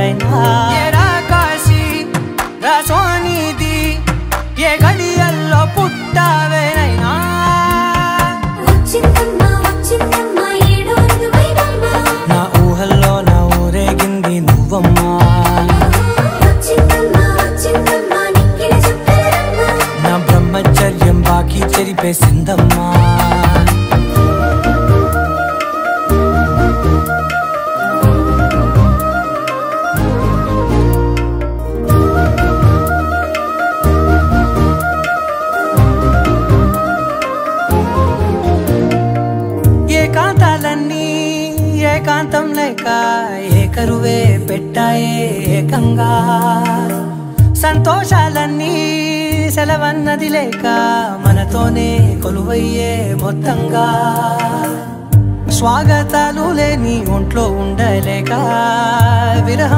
ఎవరైనా రాకాశి రసోనిది ఏ గడియల్లో పుట్టావేనైనా నా ఊహల్లో నా ఊరేగింది నువ్వమ్మా నా బ్రహ్మచర్యం బాకీ చెరిపేసిందమ్మా ఏకాంతాలన్నీ ఏకాంతం లేక ఏకరువే పెట్టాయే ఏకంగా సంతోషాలన్నీ సెలవన్నది లేక మనతోనే కొలువయ్యే మొత్తంగా స్వాగతాలు లేని ఒంట్లో ఉండలేక విరహం